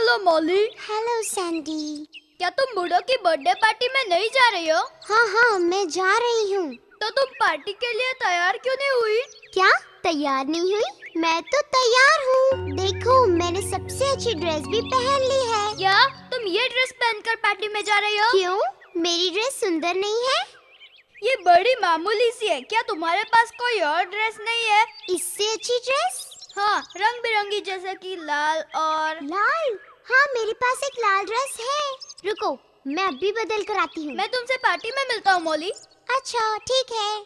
Hello Molly. Hello Sandy. क्या तुम बूढ़ों की बर्थडे पार्टी में नहीं जा रही हो? हाँ, मैं जा रही हूँ। तो तुम पार्टी के लिए तैयार क्यों नहीं हुई? क्या तैयार नहीं हुई? मैं तो तैयार हूँ। देखो, मैंने सबसे अच्छी ड्रेस भी पहन ली है। क्या तुम ये ड्रेस पहनकर पार्टी में जा रही हो? क्यों? मेरी ड्रेस सुंदर नहीं है? ये बड़ी मामूली सी है। क्या तुम्हारे पास कोई और ड्रेस नहीं है? इससे अच्छी ड्रेस? हाँ, रंग बिरंगी, जैसे कि लाल और लाल? हाँ, मेरे पास एक लाल ड्रेस है। रुको, मैं अभी बदल कर आती हूँ। मैं तुमसे पार्टी में मिलता हूँ मॉली। अच्छा, ठीक है।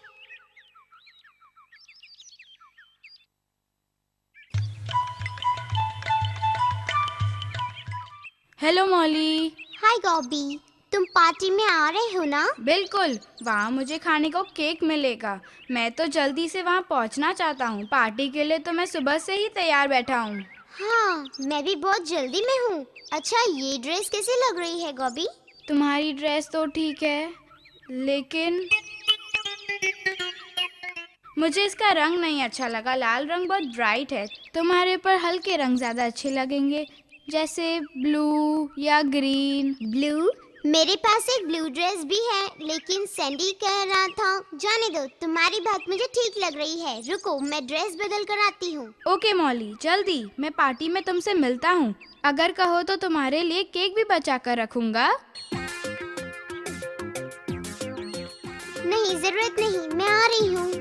Hello Molly. हाय गॉबी, तुम पार्टी में आ रहे हो ना? बिल्कुल, वहाँ मुझे खाने को केक मिलेगा। मैं तो जल्दी से वहाँ पहुँचना चाहता हूँ। पार्टी के लिए तो मैं सुबह से ही तैयार बैठा हूँ। हाँ, मैं भी बहुत जल्दी में हूँ। अच्छा, ये ड्रेस कैसी लग रही है गॉबी? तुम्हारी ड्रेस तो ठीक है, लेकिन मुझे इसका रंग नहीं अच्छा लगा। लाल रंग बहुत ब्राइट है। तुम्हारे ऊपर हल्के रंग ज़्यादा अच्छे लगेंगे, जैसे ब्लू या ग्रीन। ब्लू? मेरे पास एक ब्लू ड्रेस भी है, लेकिन सैंडी कह रहा था। जाने दो, तुम्हारी बात मुझे ठीक लग रही है। रुको, मैं ड्रेस बदल कर आती हूँ। ओके मॉली, जल्दी। मैं पार्टी में तुमसे मिलता हूँ। अगर कहो तो तुम्हारे लिए केक भी बचा कर रखूँगा। नहीं, जरूरत नहीं, मैं आ रही हूँ।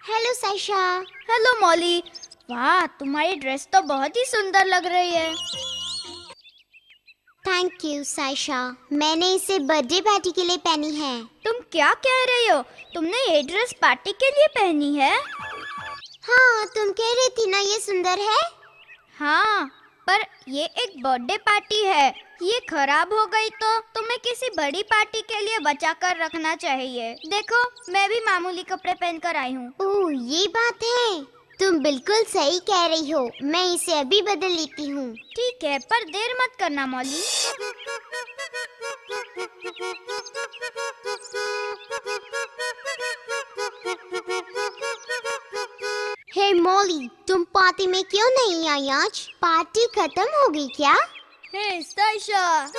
हेलो साइशा। Hello Molly. वाह, तुम्हारी ड्रेस तो बहुत ही सुंदर लग रही है। थैंक यू साइशा, मैंने इसे बर्थडे पार्टी के लिए पहनी है। तुम क्या कह रही हो? तुमने ये ड्रेस पार्टी के लिए पहनी है? हाँ, तुम कह रही थी ना ये सुंदर है। हाँ, पर ये एक बर्थडे पार्टी है। ये खराब हो गई तो तुम्हें किसी बड़ी पार्टी के लिए बचा कर रखना चाहिए। देखो, मैं भी मामूली कपड़े पहनकर आई हूँ। ओह, ये बात है। तुम बिल्कुल सही कह रही हो। मैं इसे अभी बदल लेती हूँ। ठीक है, पर देर मत करना मॉली। हे मॉली, तुम पार्टी में क्यों नहीं आई आज? पार्टी खत्म हो गई क्या? हे साइशा।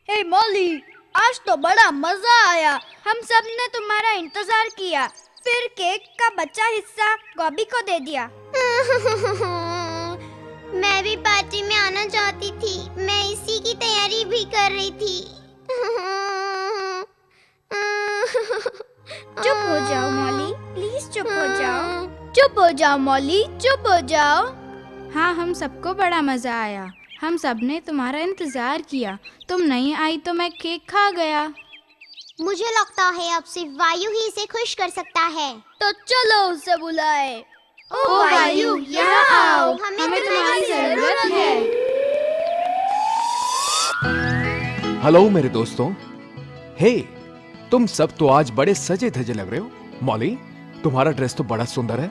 हे मॉली, आज तो बड़ा मजा आया। हम सब ने तुम्हारा इंतजार किया, फिर केक का बचा हिस्सा गॉबी को दे दिया। मैं भी पार्टी में आना चाहती थी। मैं इसी की तैयारी भी कर रही थी। चुप हो जाओ मॉली, प्लीज चुप हो जाओ। चुप हो जाओ मॉली, चुप हो जाओ। हाँ, हम सबको बड़ा मज़ा आया। हम सब ने तुम्हारा इंतज़ार किया। तुम नहीं आई तो मैं केक खा गया। मुझे लगता है अब सिर्फ वायु ही इसे खुश कर सकता है। तो चलो उसे बुलाए। ओ वायु, यहाँ आओ। हमें तुम्हारी ज़रूरत है। हेलो मेरे दोस्तों। हे, तुम सब तो आज बड़े सजे धजे लग रहे हो। मॉली, तुम्हारा ड्रेस तो बड़ा सुंदर है,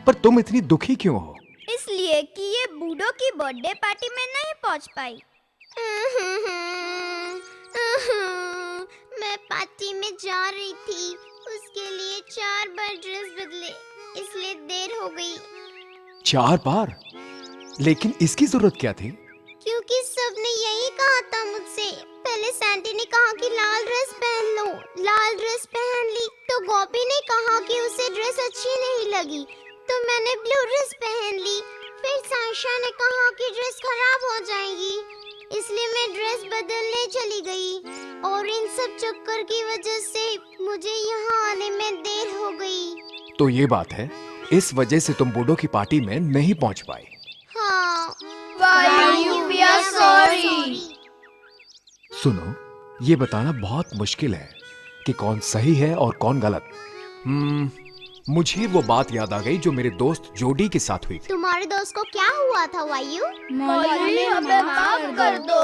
पर तुम इतनी दुखी क्यों हो? इसलिए कि ये बूढ़ों की बर्थडे पार्टी में नहीं पहुंच पाई। मैं पार्टी में जा रही थी, उसके लिए 4 बार ड्रेस बदले, इसलिए देर हो गई। 4 बार? लेकिन इसकी जरूरत क्या थी? क्योंकि सबने यही कहा था मुझसे। पहले सैंटी ने कहा कि लाल ड्रेस पहन लो, लाल ड्रेस पहन ली। तो गॉबी ने कहा कि उसे ड्रेस अच्छी नहीं लगी, तो मैंने ब्लू ड्रेस पहन ली। फिर साइशा ने कहा कि ड्रेस खराब हो जाएगी, इसलिए मैं ड्रेस बदलने चली गई। और इन सब चक्कर की वजह से मुझे यहाँ आने में देर हो गई। तो ये बात है, इस वजह से तुम बूढ़ों की पार्टी में नहीं पहुंच पाई। हाँ। वायु, we are sorry। सुनो, ये बताना बहुत मुश्किल है कि कौन सही है और कौन गलत। मुझे वो बात याद आ गई जो मेरे दोस्त जोडी के साथ हुई थी। तुम्हारे दोस्त को क्या हुआ था वायु? मॉली, हमें माफ कर दो।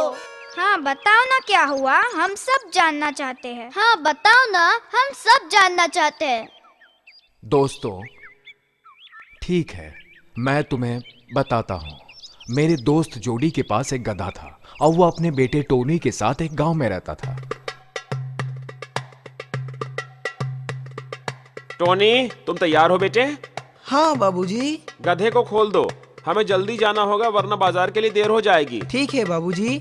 हाँ, बताओ ना क्या हुआ, हम सब जानना चाहते हैं। हाँ, बताओ ना, हम सब जानना चाहते हैं। दोस्तों, ठीक है, मैं तुम्हें बताता हूँ। मेरे दोस्त जोडी के पास एक गधा था और वो अपने बेटे टोनी के साथ एक गांव में रहता था। टोनी, तुम तैयार हो बेटे? हाँ बाबूजी। गधे को खोल दो, हमें जल्दी जाना होगा वरना बाजार के लिए देर हो जाएगी। ठीक है बाबूजी।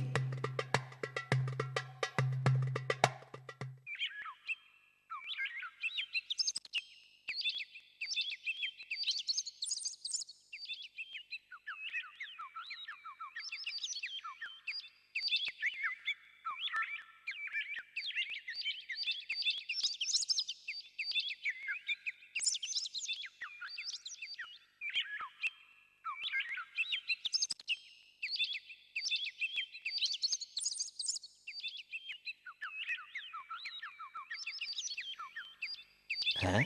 हैं?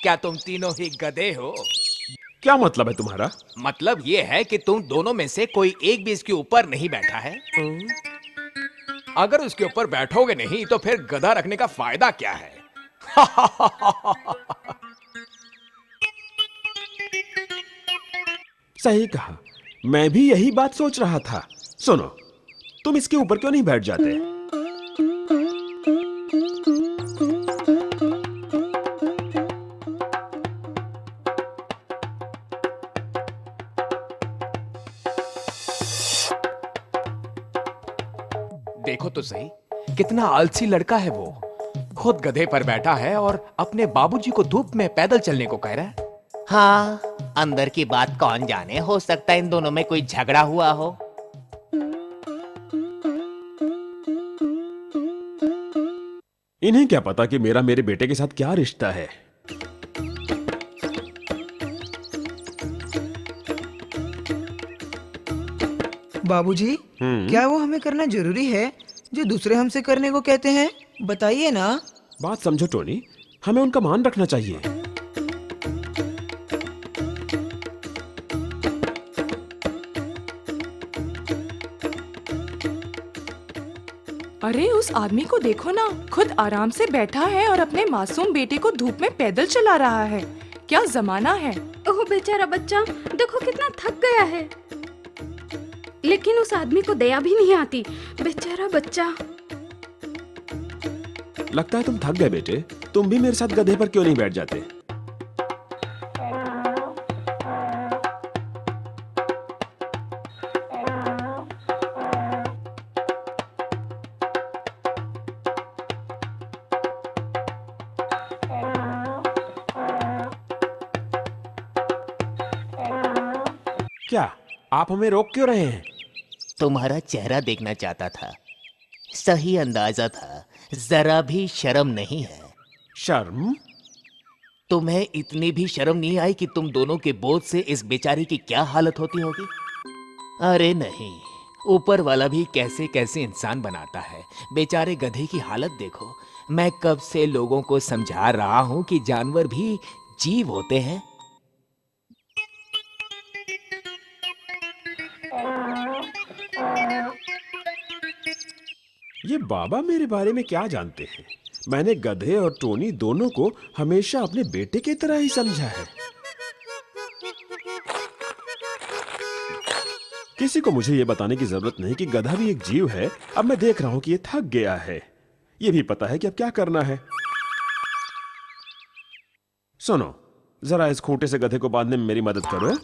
क्या तुम तीनों ही गधे हो? क्या मतलब है तुम्हारा? मतलब ये है कि तुम दोनों में से कोई एक भी इसके ऊपर नहीं बैठा है। अगर उसके ऊपर बैठोगे नहीं तो फिर गधा रखने का फायदा क्या है? सही कहा, मैं भी यही बात सोच रहा था। सुनो, तुम इसके ऊपर क्यों नहीं बैठ जाते? देखो तो सही, कितना आलसी लड़का है वो। खुद गधे पर बैठा है और अपने बाबूजी को धूप में पैदल चलने को कह रहा है। हाँ, अंदर की बात कौन जाने, हो सकता है इन दोनों में कोई झगड़ा हुआ हो। इन्हें क्या पता कि मेरा मेरे बेटे के साथ क्या रिश्ता है। बाबूजी, क्या वो हमें करना जरूरी है जो दूसरे हमसे करने को कहते हैं? बताइए ना। बात समझो टोनी, हमें उनका मान रखना चाहिए। अरे उस आदमी को देखो ना, खुद आराम से बैठा है और अपने मासूम बेटे को धूप में पैदल चला रहा है। क्या जमाना है। ओह बेचारा बच्चा, देखो कितना थक गया है। लेकिन उस आदमी को दया भी नहीं आती। बेचारा बच्चा। लगता है तुम थक गए बेटे। तुम भी मेरे साथ गधे पर क्यों नहीं बैठ जाते? क्या आप हमें रोक क्यों रहे हैं? तुम्हारा चेहरा देखना चाहता था। सही अंदाजा था, जरा भी शर्म नहीं है। शर्म? तुम्हें इतनी भी शर्म नहीं आई कि तुम दोनों के बोझ से इस बेचारे की क्या हालत होती होगी? अरे नहीं, ऊपर वाला भी कैसे कैसे इंसान बनाता है। बेचारे गधे की हालत देखो। मैं कब से लोगों को समझा रहा हूं कि जानवर भी जीव होते हैं। ये बाबा मेरे बारे में क्या जानते हैं? मैंने गधे और टोनी दोनों को हमेशा अपने बेटे की तरह ही समझा है। किसी को मुझे ये बताने की जरूरत नहीं कि गधा भी एक जीव है। अब मैं देख रहा हूं कि ये थक गया है। ये भी पता है कि अब क्या करना है। सुनो, जरा इस खूंटे से गधे को बांधने में मेरी मदद करो।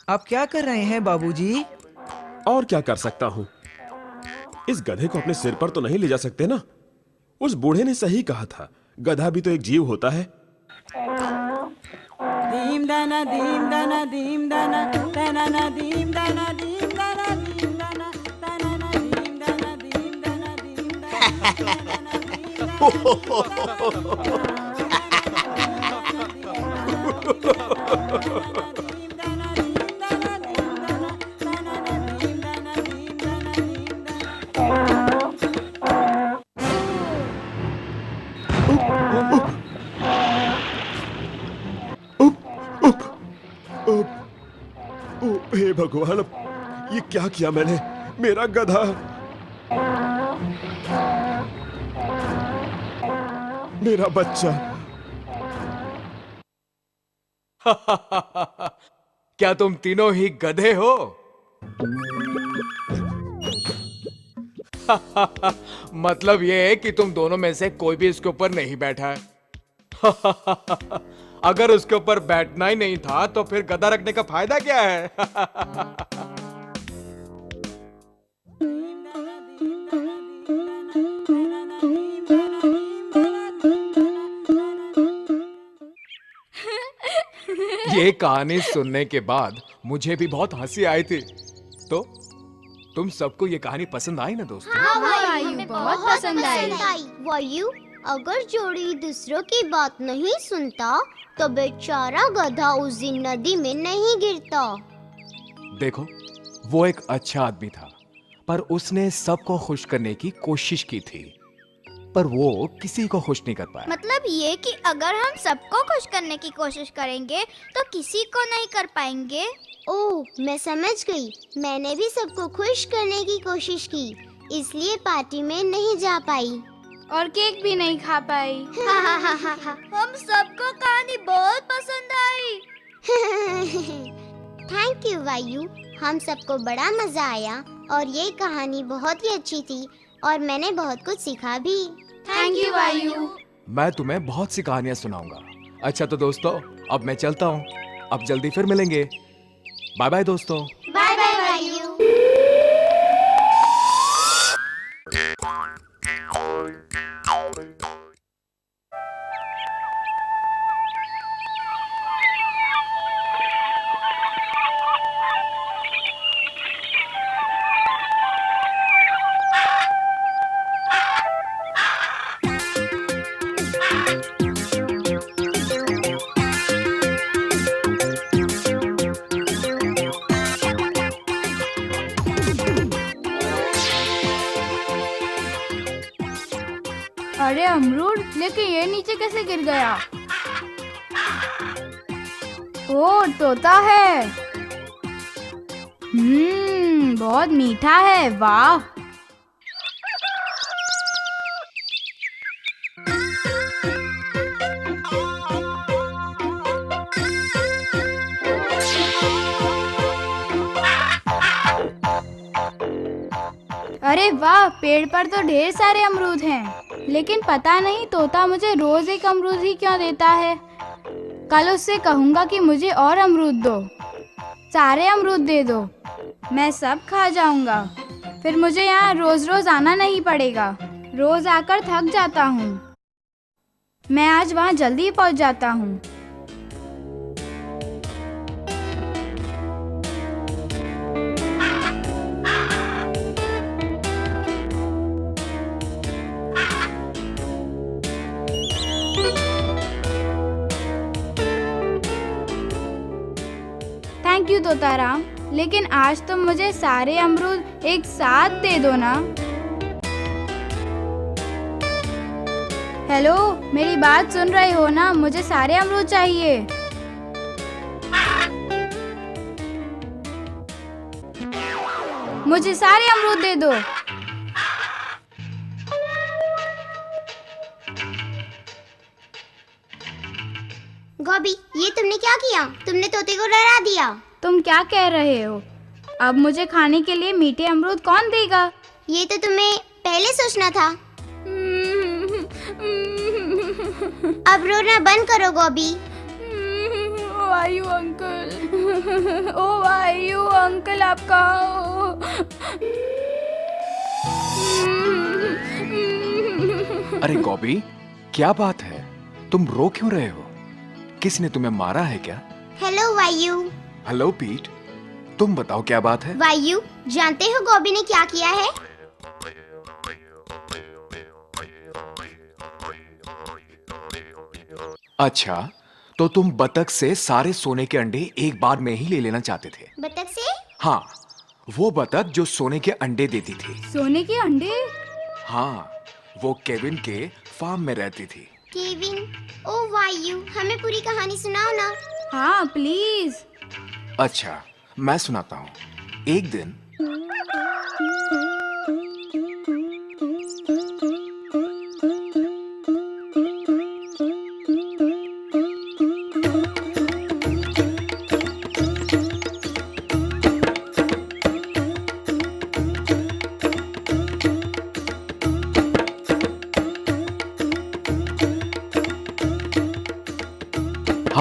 आप क्या कर रहे हैं बाबूजी? और क्या कर सकता हूं? इस गधे को अपने सिर पर तो नहीं ले जा सकते ना। उस बूढ़े ने सही कहा था, गधा भी तो एक जीव होता है। दीम दाना दीम दाना दीम दाना दाना ना दीम दाना दीम दाना दीम दाना दाना ना दीम दाना दीम दाना दीम हे भगवान, अब ये क्या किया मैंने? मेरा गधा, मेरा बच्चा। क्या तुम तीनों ही गधे हो? मतलब ये है कि तुम दोनों में से कोई भी इसके ऊपर नहीं बैठा है। अगर उसके ऊपर बैठना ही नहीं था तो फिर गधा रखने का फायदा क्या है? ये कहानी सुनने के बाद मुझे भी बहुत हंसी आई थी। तो तुम सबको ये कहानी पसंद आई ना दोस्तों? हाँ वायु, हमें बहुत पसंद आई। वायु, अगर जोड़ी दूसरों की बात नहीं सुनता तो बेचारा गधा उस दिन नदी में नहीं गिरता। देखो, वो एक अच्छा आदमी था, पर उसने सबको खुश करने की कोशिश की थी, पर वो किसी को खुश नहीं कर पाया। मतलब ये कि अगर हम सबको खुश करने की कोशिश करेंगे तो किसी को नहीं कर पाएंगे। ओह, मैं समझ गई। मैंने भी सबको खुश करने की कोशिश की, इसलिए पार्टी में नहीं जा पाई। और केक भी नहीं खा पाई। हम सबको कहानी बहुत पसंद आई। थैंक यू वायु, हम सबको बड़ा मजा आया और ये कहानी बहुत ही अच्छी थी और मैंने बहुत कुछ सीखा भी। थैंक यू वायु। मैं तुम्हें बहुत सी कहानियां सुनाऊंगा। अच्छा तो दोस्तों, अब मैं चलता हूँ। अब जल्दी फिर मिलेंगे। बाय बाय दोस्तों। बाय बाय वायु। अरे अमरूद, लेकिन ये नीचे कैसे गिर गया? ओ, तोता है। बहुत मीठा है, वाह। अरे वाह, पेड़ पर तो ढेर सारे अमरूद हैं, लेकिन पता नहीं तोता मुझे रोज एक अमरूद ही क्यों देता है। कल उससे कहूँगा कि मुझे और अमरूद दो, सारे अमरूद दे दो, मैं सब खा जाऊँगा। फिर मुझे यहाँ रोज रोज आना नहीं पड़ेगा, रोज आकर थक जाता हूँ। मैं आज वहाँ जल्दी पहुँच जाता हूँ। थैंक यू तोताराम, लेकिन आज तुम मुझे सारे अमरूद एक साथ दे दो ना। हेलो, मेरी बात सुन रहे हो ना? मुझे सारे अमरूद चाहिए। मुझे सारे अमरूद दे दो। गोभी, ये तुमने क्या किया? तुमने तोते को डरा दिया। तुम क्या कह रहे हो? अब मुझे खाने के लिए मीठे अमरूद कौन देगा? ये तो तुम्हें पहले सोचना था। अब रोना बंद करो गोभी। वायु अंकल, ओ वायु अंकल, आप कहाँ हो? अरे गॉबी, क्या बात है? तुम रो क्यों रहे हो? किसने तुम्हें मारा है क्या? हेलो वायु। हेलो पीट, तुम बताओ क्या बात है? वायु, जानते हो गोभी ने क्या किया है? अच्छा, तो तुम बतख से सारे सोने के अंडे एक बार में ही ले लेना चाहते थे? बतख से? हाँ, वो बतख जो सोने के अंडे देती थी। सोने के अंडे? हाँ, वो केविन के फार्म में रहती थी। केविन? ओ वायु, हमें पूरी कहानी सुनाओ ना। हाँ प्लीज। अच्छा, मैं सुनाता हूँ। एक दिन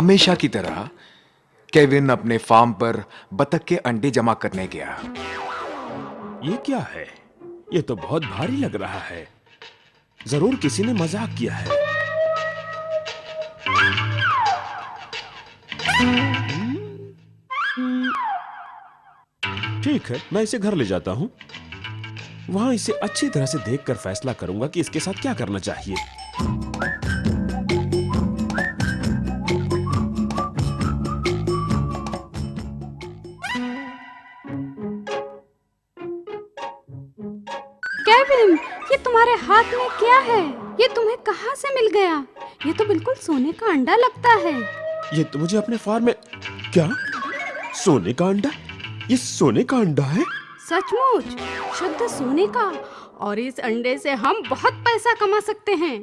हमेशा की तरह केविन अपने फार्म पर बतख के अंडे जमा करने गया। ये क्या है? ये तो बहुत भारी लग रहा है। जरूर किसी ने मजाक किया है। ठीक है, मैं इसे घर ले जाता हूं। वहां इसे अच्छी तरह से देखकर फैसला करूंगा कि इसके साथ क्या करना चाहिए। केविन, ये तुम्हारे हाथ में क्या है? ये तुम्हें कहाँ से मिल गया? ये तो बिल्कुल सोने का अंडा लगता है। ये तो मुझे अपने फार्म में क्या? सोने का अंडा? ये सोने का अंडा है? सचमुच, शुद्ध सोने का। और इस अंडे से हम बहुत पैसा कमा सकते हैं।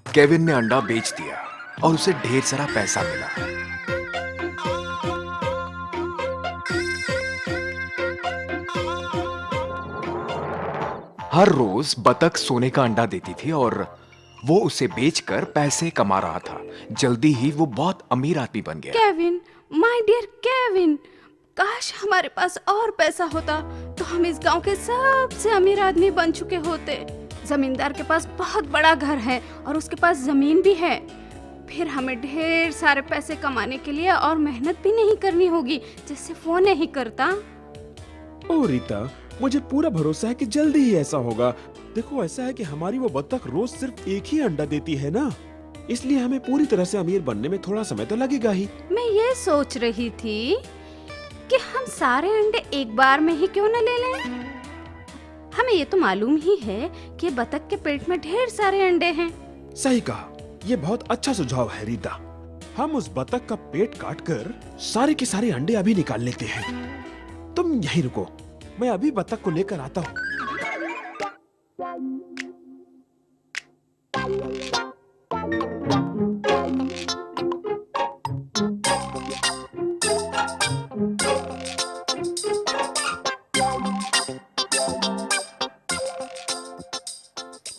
केविन ने अंडा बेच दिया और उसे ढेर सारा पैसा मिला। हर रोज बतख सोने का अंडा देती थी और वो उसे बेचकर पैसे कमा रहा था। जल्दी ही वो बहुत अमीर आदमी बन गया। केविन, माय डियर केविन, काश हमारे पास और पैसा होता तो हम इस गांव के सबसे अमीर आदमी बन चुके होते। जमींदार के पास बहुत बड़ा घर है और उसके पास जमीन भी है। फिर हमें ढेर सारे पैसे कमाने के लिए और मेहनत भी नहीं करनी होगी, जिससे वो नहीं करता। ओ रीता, मुझे पूरा भरोसा है कि जल्दी ही ऐसा होगा। देखो, ऐसा है कि हमारी वो बत्तख रोज सिर्फ एक ही अंडा देती है ना, इसलिए हमें पूरी तरह से अमीर बनने में थोड़ा समय तो लगेगा ही। मैं ये सोच रही थी कि हम सारे अंडे एक बार में ही क्यों न ले लें। हमें ये तो मालूम ही है कि बतख के पेट में ढेर सारे अंडे हैं। सही कहा, ये बहुत अच्छा सुझाव है रीता। हम उस बतख का पेट काटकर सारे के सारे अंडे अभी निकाल लेते हैं। तुम यहीं रुको, मैं अभी बतख को लेकर आता हूँ।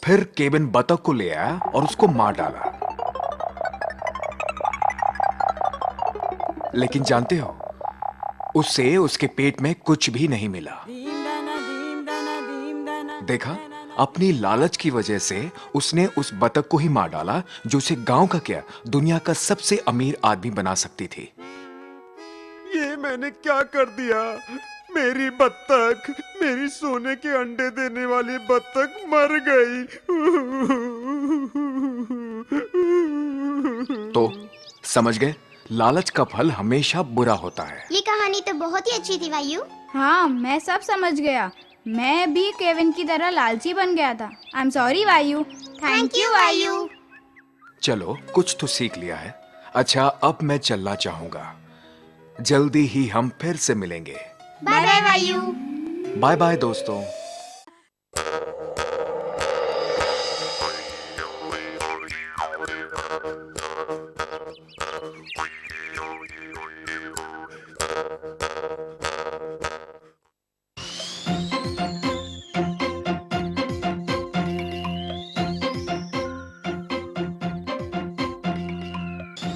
फिर केविन बतख को ले आया और उसको मार डाला। लेकिन जानते हो, उससे उसके पेट में कुछ भी नहीं मिला। देखा, अपनी लालच की वजह से उसने उस बतख को ही मार डाला जो उसे गांव का क्या, दुनिया का सबसे अमीर आदमी बना सकती थी। ये मैंने क्या कर दिया? मेरी बत्तख, मेरी सोने के अंडे देने वाली बत्तख मर गई। तो समझ गए, लालच का फल हमेशा बुरा होता है। ये कहानी तो बहुत ही अच्छी थी वायु। हाँ, मैं सब समझ गया। मैं भी केविन की तरह लालची बन गया था। आई एम सॉरी वायु। थैंक यू वायु। चलो, कुछ तो सीख लिया है। अच्छा, अब मैं चलना चाहूंगा। जल्दी ही हम फिर से मिलेंगे। बाय बाय वायु। बाय बाय दोस्तों।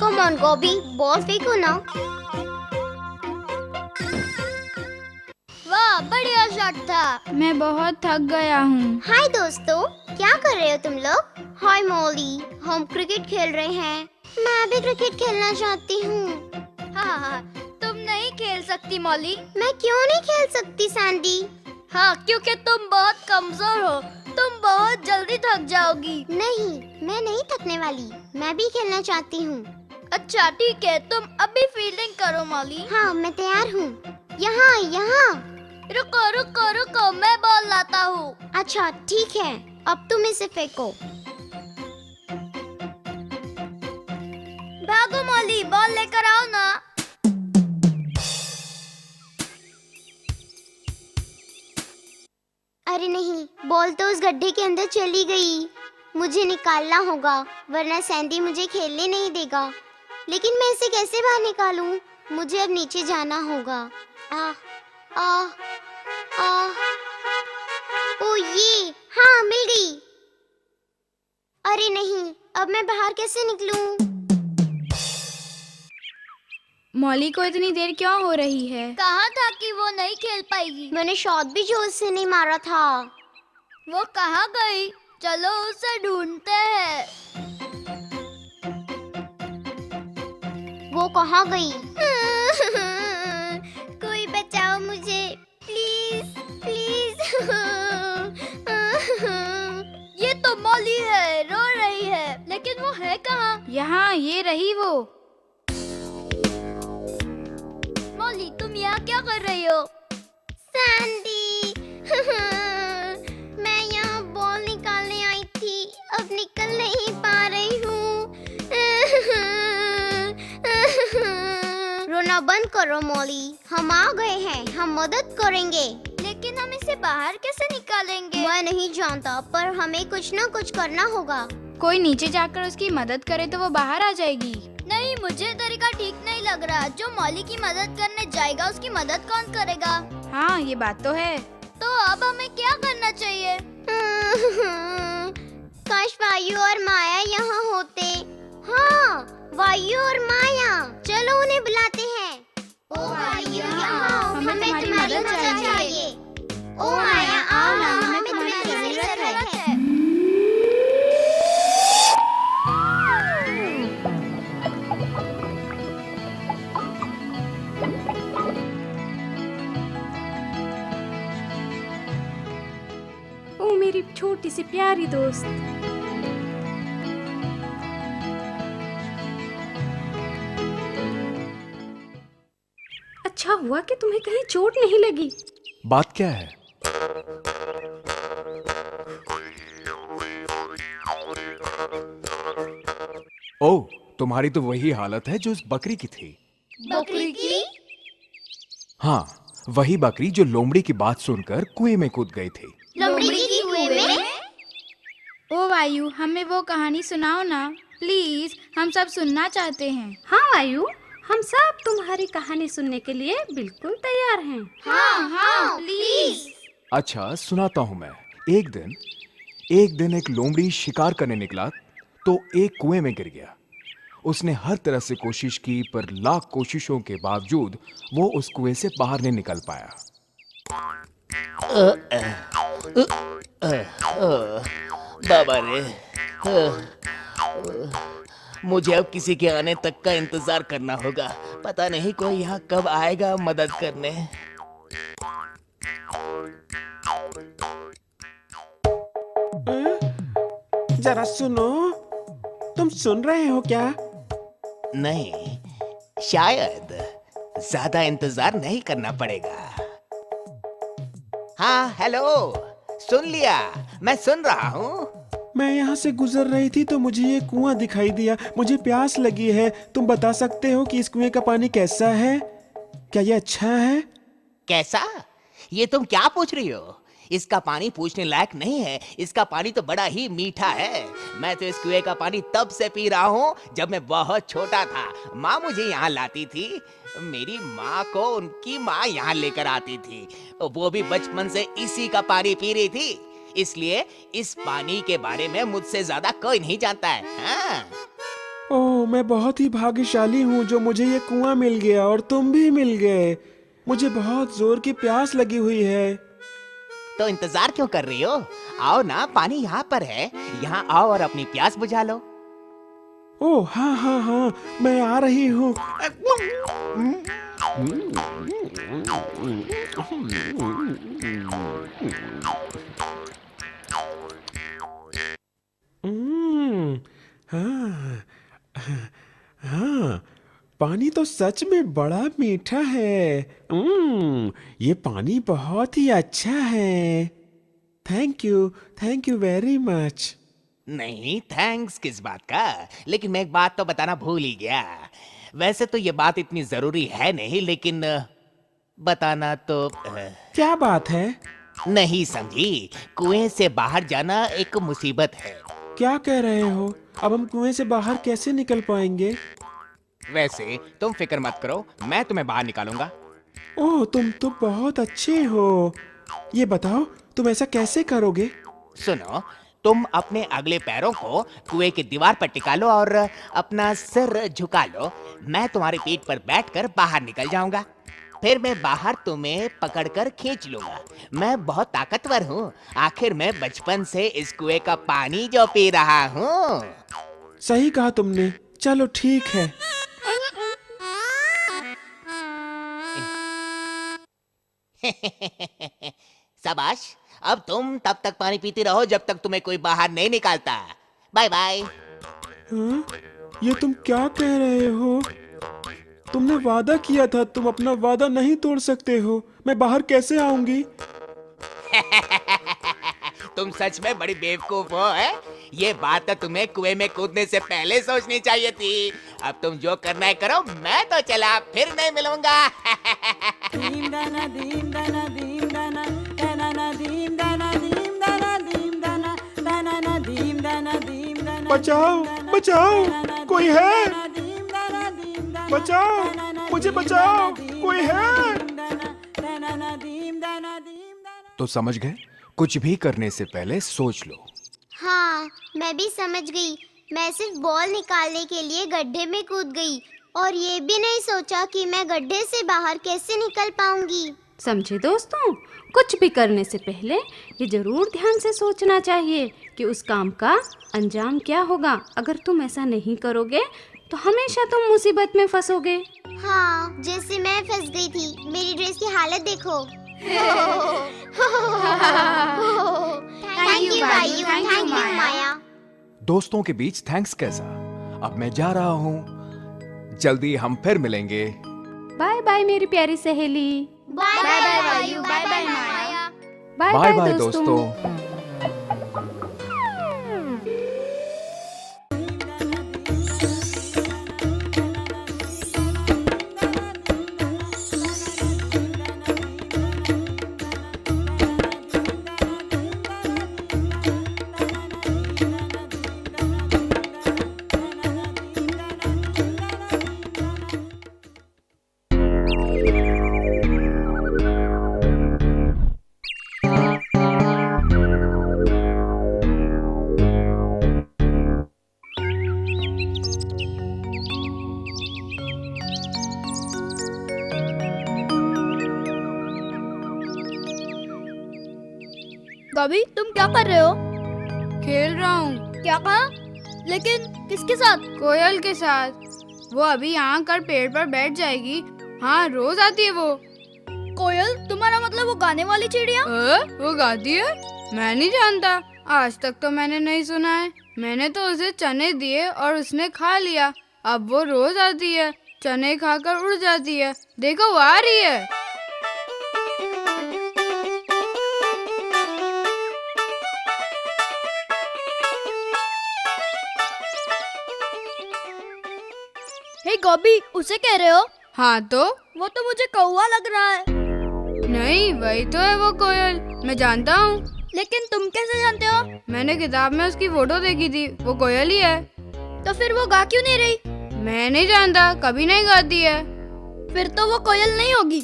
कम ऑन गोभी, बॉल फेंको ना। वाह, बढ़िया शॉट था। मैं बहुत थक गया हूँ। हाय दोस्तों, क्या कर रहे हो तुम लोग? हाय मॉली, हम क्रिकेट खेल रहे हैं। मैं भी क्रिकेट खेलना चाहती हूँ। हाँ, तुम नहीं खेल सकती मॉली। मैं क्यों नहीं खेल सकती सैंडी? हाँ, क्योंकि तुम बहुत कमजोर हो। तुम बहुत जल्दी थक जाओगी। नहीं, मैं नहीं थकने वाली। मैं भी खेलना चाहती हूँ। अच्छा ठीक है, तुम अभी फील्डिंग करो मॉली। हाँ, मैं तैयार हूँ। यहाँ यहाँ। रुको रुको रुको, मैं बॉल लाता हूँ। अच्छा ठीक है, अब तुम इसे फेंको। भागो मॉली, बॉल लेकर आओ ना। अरे नहीं, बॉल तो उस गड्ढे के अंदर चली गई। मुझे निकालना होगा, वरना सैंडी मुझे खेलने नहीं देगा। लेकिन मैं इसे कैसे बाहर निकालूं? मुझे अब नीचे जाना होगा। ओ ये, हाँ मिल गई। अरे नहीं, अब मैं बाहर कैसे निकलूं? मॉली को इतनी देर क्यों हो रही है? कहा था कि वो नहीं खेल पाएगी। मैंने शॉट भी जोर से नहीं मारा था। वो कहाँ गई? चलो उसे ढूंढते हैं। वो कहाँ गई? कोई बचाओ मुझे, प्लीज प्लीज। ये तो मॉली है, रो रही है, लेकिन वो है कहाँ? यहाँ, ये रही वो। मॉली, तुम यहाँ क्या कर रही हो? सैंडी, मैं यहाँ बॉल निकालने आई थी, अब निकल नहीं पा रही हूँ। रोना बंद करो मॉली, हम आ गए हैं, हम मदद करेंगे। लेकिन हम इसे बाहर कैसे निकालेंगे? मैं नहीं जानता, पर हमें कुछ ना कुछ करना होगा। कोई नीचे जाकर उसकी मदद करे तो वो बाहर आ जाएगी। नहीं, मुझे तरीका ठीक नहीं लग रहा। जो मॉली की मदद करने जाएगा उसकी मदद कौन करेगा? हाँ, ये बात तो है। तो अब हमें क्या करना चाहिए? काश वायु और माया यहाँ होते। हाँ, वायु और माया, चलो उन्हें बुलाते हैं। ओ वायु, आओ, हमें तुम्हारी मदद चाहिए। ओ माया, आओ ना, हमें तुम्हारी जरूरत है। ओ मेरी छोटी सी प्यारी दोस्त। अच्छा हुआ कि तुम्हें कहीं चोट नहीं लगी। बात क्या है? ओह, तुम्हारी तो वही हालत है जो उस बकरी की थी। बकरी की? हाँ, वही बकरी जो लोमड़ी की बात सुनकर कुएं में कूद गई थी। लोमड़ी की कुएं में? ओ वायु, हमें वो कहानी सुनाओ ना प्लीज, हम सब सुनना चाहते हैं। हाँ वायु, हम सब तुम्हारी कहानी सुनने के लिए बिल्कुल तैयार हैं। हाँ हाँ, प्लीज। अच्छा, सुनाता हूँ मैं। एक दिन एक लोमड़ी शिकार करने निकला तो एक कुएं में गिर गया। उसने हर तरह से कोशिश की, पर लाख कोशिशों के बावजूद वो उस कुएं से बाहर नहीं निकल पाया। बाबा रे, मुझे अब किसी के आने तक का इंतजार करना होगा। पता नहीं कोई यहाँ कब आएगा मदद करने। जरा सुनो, तुम सुन रहे हो क्या? नहीं, शायद ज्यादा इंतजार नहीं करना पड़ेगा। हाँ, हेलो, सुन लिया, मैं सुन रहा हूँ। मैं यहाँ से गुजर रही थी तो मुझे ये कुआं दिखाई दिया। मुझे प्यास लगी है। तुम बता सकते हो कि इस कुएं का पानी कैसा है? क्या ये अच्छा है? कैसा? ये तुम क्या पूछ रही हो? इसका पानी पूछने लायक नहीं है। इसका पानी तो बड़ा ही मीठा है। मैं तो इस कुएं का पानी तब से पी रहा हूँ जब मैं बहुत छोटा था। माँ मुझे यहाँ लाती थी। मेरी माँ को उनकी माँ यहाँ लेकर आती थी। वो भी बचपन से इसी का पानी पी रही थी। इसलिए इस पानी के बारे में मुझसे ज्यादा कोई नहीं जानता है। हाँ। ओह, मैं बहुत ही भाग्यशाली हूँ जो मुझे ये कुआं मिल गया और तुम भी मिल गए। मुझे बहुत जोर की प्यास लगी हुई है। तो इंतजार क्यों कर रही हो? आओ ना, पानी यहाँ पर है। यहाँ आओ और अपनी प्यास बुझा लो। ओह हाँ हाँ हाँ, मैं आ रही हूँ। हाँ हाँ, पानी तो सच में बड़ा मीठा है। ये पानी बहुत ही अच्छा है। Thank you very much. नहीं, थैंक्स किस बात का? लेकिन मैं एक बात तो बताना भूल ही गया। वैसे तो ये बात इतनी जरूरी है नहीं, लेकिन बताना तो क्या बात है? नहीं समझी। कुएं से बाहर जाना एक मुसीबत है। क्या कह रहे हो? अब हम कुएं से बाहर कैसे निकल पाएंगे? वैसे तुम फिक्र मत करो, मैं तुम्हें बाहर निकालूंगा। ओह, तुम तो बहुत अच्छे हो। ये बताओ तुम ऐसा कैसे करोगे? सुनो, तुम अपने अगले पैरों को कुएं की दीवार पर टिका लो और अपना सिर झुका लो। मैं तुम्हारी पीठ पर बैठकर बाहर निकल जाऊंगा। फिर मैं बाहर तुम्हें पकड़कर खींच लूंगा। मैं बहुत ताकतवर हूँ। आखिर मैं बचपन से इस कुएं का पानी जो पी रहा हूँ। सही कहा तुमने। चलो ठीक है। शाबाश, अब तुम तब तक पानी पीती रहो जब तक तुम्हें कोई बाहर नहीं निकालता। Bye bye. हाँ? ये तुम क्या कह रहे हो? तुमने वादा किया था, तुम अपना वादा नहीं तोड़ सकते हो। मैं बाहर कैसे आऊंगी? तुम सच में बड़ी बेवकूफ हो, है? ये बात तो तुम्हें कुएं में कूदने से पहले सोचनी चाहिए थी। अब तुम जो करना है करो, मैं तो चला, फिर नहीं मिलूंगा। दीम दाना दीम दाना दीम दाना दाना दीम दाना दीम दाना दीम दाना दाना दीम दाना दीम दाना। बचाओ, बचाओ, कोई है? बचाओ, मुझे बचाओ, कोई है? तो समझ गए? कुछ भी करने से पहले सोच लो। हाँ, मैं भी समझ गई। मैं सिर्फ बॉल निकालने के लिए गड्ढे में कूद गई और ये भी नहीं सोचा कि मैं गड्ढे से बाहर कैसे निकल पाऊंगी। समझे दोस्तों, कुछ भी करने से पहले ये जरूर ध्यान से सोचना चाहिए कि उस काम का अंजाम क्या होगा। अगर तुम ऐसा नहीं करोगे तो हमेशा तुम मुसीबत में फंसोगे। हाँ, जैसे मैं फंस गई थी। मेरी ड्रेस की हालत देखो। थैंक यू भाइयों, थैंक यू माया। दोस्तों के बीच थैंक्स कैसा? अब मैं जा रहा हूँ। जल्दी हम फिर मिलेंगे। बाय बाय मेरी प्यारी सहेली। बाय बाय भाइयों, बाय बाय माया। बाय बाय बाय बाय दोस्तों। कभी तुम क्या कर रहे हो? खेल रहा हूँ। क्या कहा? लेकिन किसके साथ? कोयल के साथ। वो अभी यहाँ कर पेड़ पर बैठ जाएगी। हाँ, रोज आती है वो। कोयल, तुम्हारा मतलब वो गाने वाली चिड़िया? वो गाती है? मैं नहीं जानता। आज तक तो मैंने नहीं सुना है। मैंने तो उसे चने दिए और उसने खा लिया। अब वो रोज आती है, चने खाकर उड़ जाती है। देखो, वो आ रही है। हे गोभी, उसे कह रहे हो? हाँ तो? वो तो मुझे कौवा लग रहा है। नहीं, वही तो है वो कोयल। मैं जानता हूँ। लेकिन तुम कैसे जानते हो? मैंने किताब में उसकी फोटो देखी थी। वो कोयल ही है। तो फिर वो गा क्यों नहीं रही? मैं नहीं जानता, कभी नहीं गाती है। फिर तो वो कोयल नहीं होगी।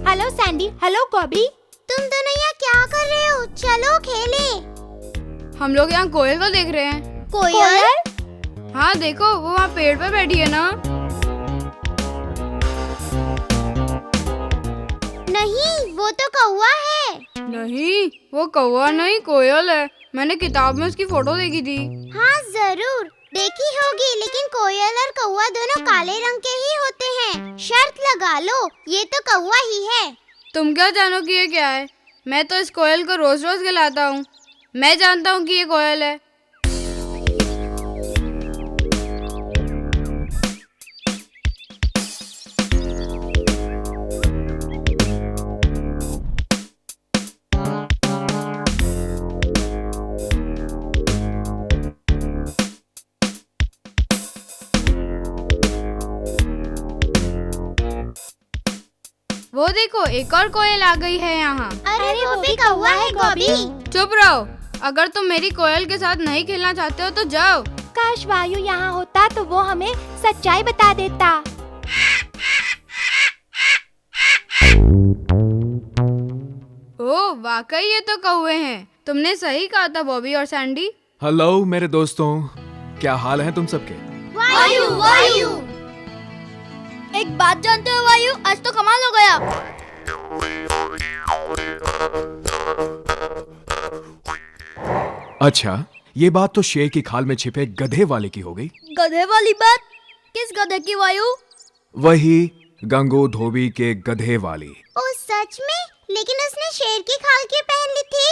Hello Sandy, hello Cobie. तुम दोनों यहाँ क्या कर रहे हो? चलो खेलें। हम लोग यहाँ कोयल को देख रहे हैं। कोयल? हाँ देखो, वो वहाँ पेड़ पर बैठी है ना। नहीं, वो तो कौवा है। नहीं, वो कौवा नहीं, कोयल है। मैंने किताब में उसकी फोटो देखी थी। हाँ जरूर देखी होगी, लेकिन कोयल और कौवा दोनों काले रंग के ही होते हैं। शर्त लगा लो, ये तो कौवा ही है। तुम क्या जानो कि ये क्या है? मैं तो इस कोयल को रोज रोज खिलाता हूँ। मैं जानता हूँ कि ये कोयल है। वो देखो, एक और कोयल आ गई है यहाँ। अरे वो भी कौवा है गोभी। चुप रहो, अगर तुम मेरी कोयल के साथ नहीं खेलना चाहते हो तो जाओ। काश वायु यहाँ होता तो वो हमें सच्चाई बता देता। ओह वाकई ये तो कौवे हैं। तुमने सही कहा था बॉबी और सैंडी। हेलो मेरे दोस्तों, क्या हाल है तुम सबके? वायु वायु, एक बात जानते हो वायु, आज तो कमाल हो गया। अच्छा, ये बात तो शेर की खाल में छिपे गधे वाले की हो गई। गधे वाली बात? किस गधे की वायु? वही गंगू धोबी के गधे वाली। ओ सच में? लेकिन उसने शेर की खाल क्यों पहन ली थी?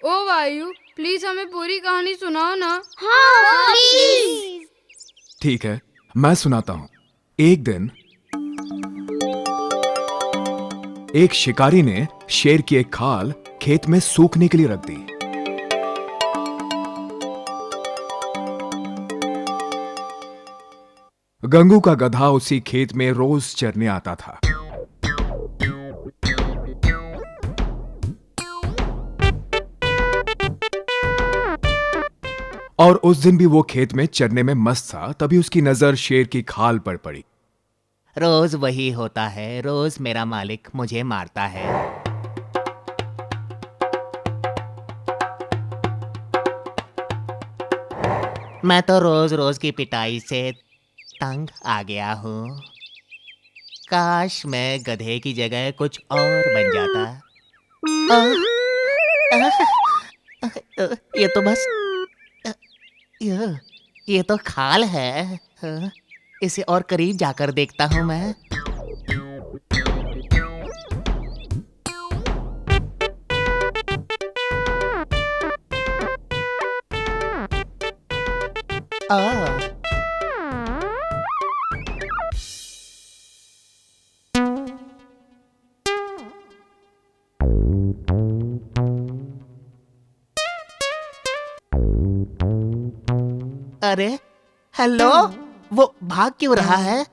ओ वायु, प्लीज हमें पूरी कहानी सुनाओ ना। हाँ प्लीज। ठीक है, मैं सुनाता हूँ। एक दिन एक शिकारी ने शेर की एक खाल खेत में सूखने के लिए रख दी। गंगू का गधा उसी खेत में रोज चरने आता था। और उस दिन भी वो खेत में चरने में मस्त था, तभी उसकी नजर शेर की खाल पर पड़ी। रोज वही होता है, रोज मेरा मालिक मुझे मारता है। मैं तो रोज रोज की पिटाई से तंग आ गया हूँ। काश मैं गधे की जगह कुछ और बन जाता। ये तो बस ये तो खाल है। इसे और करीब जाकर देखता हूँ मैं। अरे हेलो, वो भाग क्यों रहा है?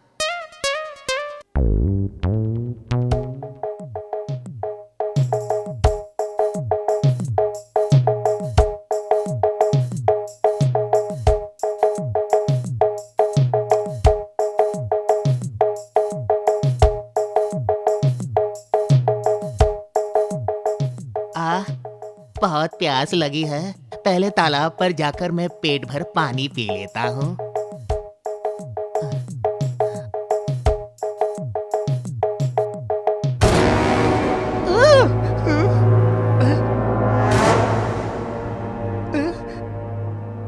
बहुत प्यास लगी है। पहले तालाब पर जाकर मैं पेट भर पानी पी लेता हूँ।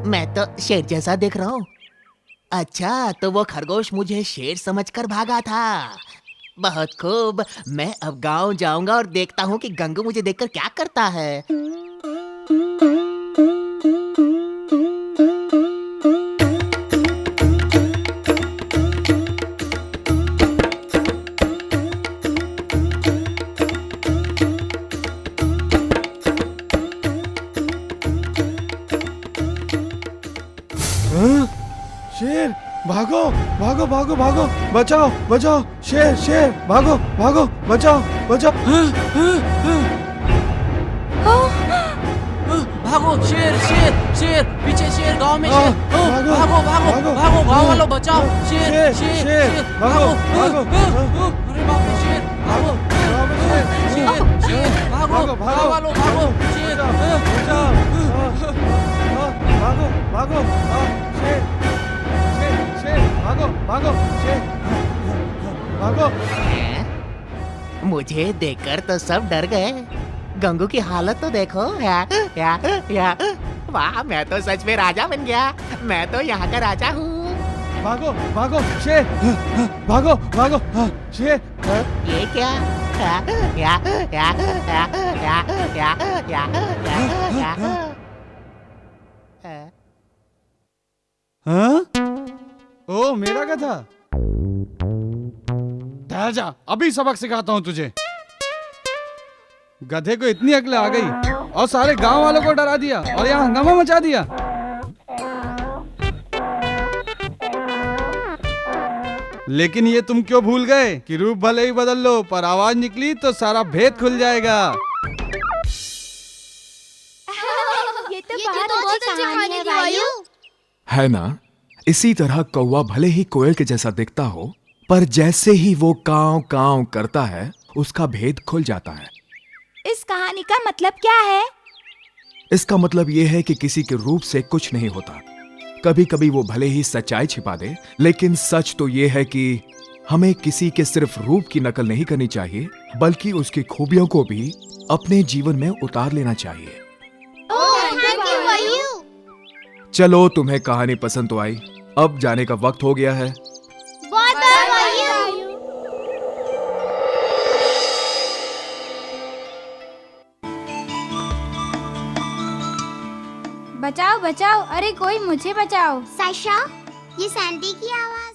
मैं तो शेर जैसा दिख रहा हूँ। अच्छा, तो वो खरगोश मुझे शेर समझकर भागा था। बहुत खूब। मैं अब गांव जाऊंगा और देखता हूँ कि गंगू मुझे देखकर क्या करता है। शेर, भागो भागो भागो भागो, बचाओ बचाओ, शेर शेर, भागो भागो, बचाओ बचाओ। भागो शेर शेर शेर, पीछे शेर, गांव में शेर। भागो, भागो भागो भागो, भागो, गांव वालों बचाओ। शेर शेर, शेर शेर, शेर, भागो, भागो। भागो। अरे बाप रे, शेर, भागो शेर शेर, भागो गांव वालों, भागो शेर। भागो भागो, शेर शेर शेर, भागो भागो, शेर भागो। मुझे देखकर तो सब डर गए। गंगू की हालत तो देखो। या वाह, मैं तो सच में राजा बन गया। मैं तो यहाँ का राजा हूँ। भागो भागो, शेर, भागो भागो, शेर। ये क्या? हाँ? ओ मेरा गधा, ठहर जा, अभी सबक सिखाता हूँ तुझे। गधे को इतनी अक्ल आ गई और सारे गांव वालों को डरा दिया और यहाँ हंगामा मचा दिया। लेकिन ये तुम क्यों भूल गए कि रूप भले ही बदल लो, पर आवाज निकली तो सारा भेद खुल जाएगा। ये है ना? इसी तरह कौवा भले ही कोयल के जैसा दिखता हो, पर जैसे ही वो काव काव करता है उसका भेद खुल जाता है। इस कहानी का मतलब क्या है? इसका मतलब यह है कि किसी के रूप से कुछ नहीं होता। कभी कभी वो भले ही सच्चाई छिपा दे, लेकिन सच तो यह है कि हमें किसी के सिर्फ रूप की नकल नहीं करनी चाहिए, बल्कि उसकी खूबियों को भी अपने जीवन में उतार लेना चाहिए। चलो, तुम्हें कहानी पसंद तो आई, अब जाने का वक्त हो गया है। बचाओ बचाओ, अरे कोई मुझे बचाओ। साशा, ये सैंडी की आवाज